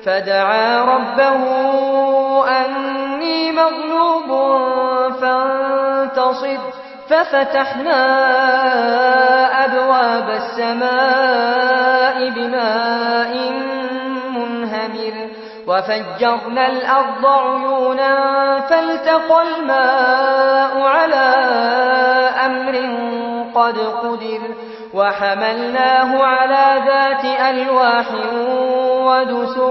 فدعا ربه أني مغلوب فانتصر ففتحنا أبواب السماء بماء منهمر وفجرنا الأرض عيونا فالتقى الماء على أمر قد قدر وحملناه على ذات ألواح ودسر